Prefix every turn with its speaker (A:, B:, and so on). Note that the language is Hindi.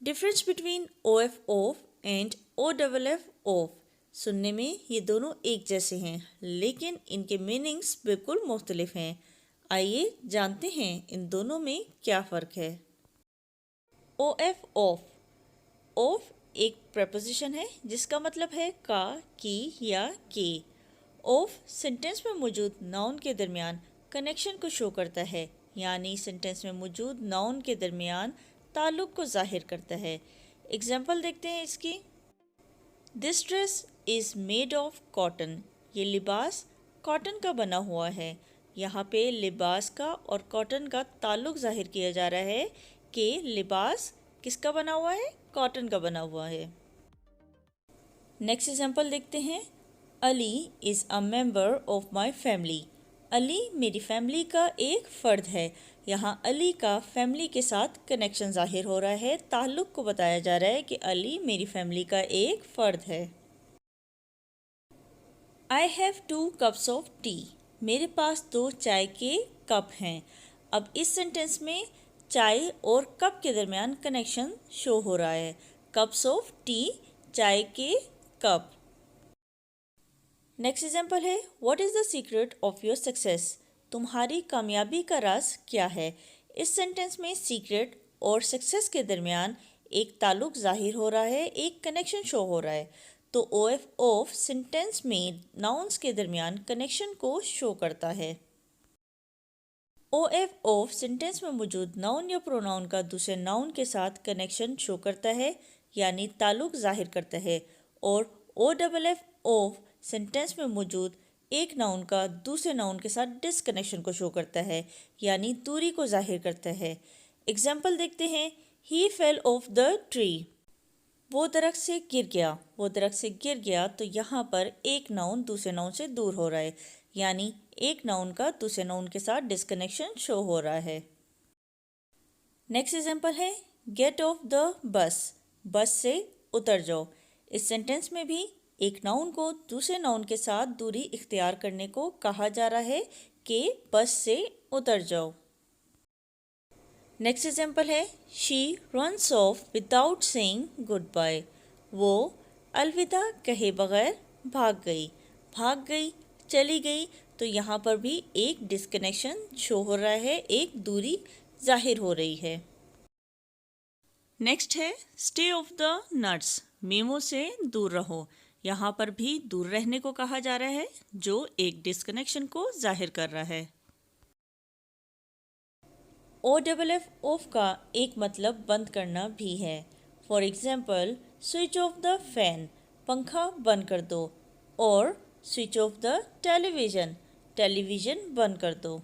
A: Difference between O F of and O double F off. सुनने में ये दोनों एक जैसे हैं, लेकिन इनके मीनिंग्स बिल्कुल मुख्तलिफ हैं। आइए जानते हैं इन दोनों में क्या फ़र्क है। O F of. ऑफ एक प्रपोजिशन है जिसका मतलब है का, की या के। ऑफ सेंटेंस में मौजूद नाउन के दरमियान कनेक्शन को शो करता है, यानी सेंटेंस में मौजूद नाउन के दरमियान ताल्लुक़ को ज़ाहिर करता है। एग्जाम्पल देखते हैं इसकी। This dress is made of cotton. ये लिबास कॉटन का बना हुआ है। यहाँ पे लिबास का और कॉटन का ताल्लुक़ ज़ाहिर किया जा रहा है कि लिबास किसका बना हुआ है, कॉटन का बना हुआ है। नेक्स्ट एग्जाम्पल देखते हैं। Ali is a member of my family. Ali मेरी फैमिली का एक फ़र्द है। यहाँ अली का फैमिली के साथ कनेक्शन ज़ाहिर हो रहा है, ताल्लुक़ को बताया जा रहा है कि अली मेरी फैमिली का एक फ़र्द है। I have 2 cups of T. मेरे पास 2 चाय के कप हैं। अब इस सेंटेंस में चाय और कप के दरमियान कनेक्शन शो हो रहा है। कप्स ऑफ टी, चाय के कप। नेक्स्ट एग्जाम्पल है। What is the secret of your success. तुम्हारी कामयाबी का राज क्या है। इस सेंटेंस में सीक्रेट और सक्सेस के दरमियान एक ताल्लुक़ ज़ाहिर हो रहा है, एक कनेक्शन शो हो रहा है। तो ओ एफ ऑफ सेंटेंस में नाउन्स के दरमियान कनेक्शन को शो करता है। ओ एफ ऑफ सेंटेंस में मौजूद नाउन या प्रोनाउन का दूसरे नाउन के साथ कनेक्शन शो करता है, यानी ताल्लुक़ ज़ाहिर करता है। और O double F off sentence में मौजूद एक नाउन का दूसरे नाउन के साथ डिसकनेक्शन को शो करता है, यानी दूरी को ज़ाहिर करता है। एग्जाम्पल देखते हैं। ही फेल ऑफ द ट्री। वो दरख्त से गिर गया। वो दरख्त से गिर गया, तो यहाँ पर एक नाउन दूसरे नाउन से दूर हो रहा है, यानी एक नाउन का दूसरे नाउन के साथ डिसकनेक्शन शो हो रहा है। नेक्स्ट एग्जाम्पल है। Get off the bus. Bus से उतर जाओ। इस सेंटेंस में भी एक नाउन को दूसरे नाउन के साथ दूरी इख्तियार करने को कहा जा रहा है कि बस से उतर जाओ। नेक्स्ट एग्जाम्पल है। She runs off without saying good bye. वो अलविदा कहे बगैर भाग गई। भाग गई, चली गई, तो यहाँ पर भी एक डिस्कनेक्शन शो हो रहा है, एक दूरी जाहिर हो रही है। नेक्स्ट है। Stay of the nuts. Memo से दूर रहो। यहाँ पर भी दूर रहने को कहा जा रहा है, जो एक डिस्कनेक्शन को जाहिर कर रहा है। ओ डबल एफ ऑफ का एक मतलब बंद करना भी है। For example, switch off the fan, पंखा बंद कर दो। और switch off the television, television बंद कर दो।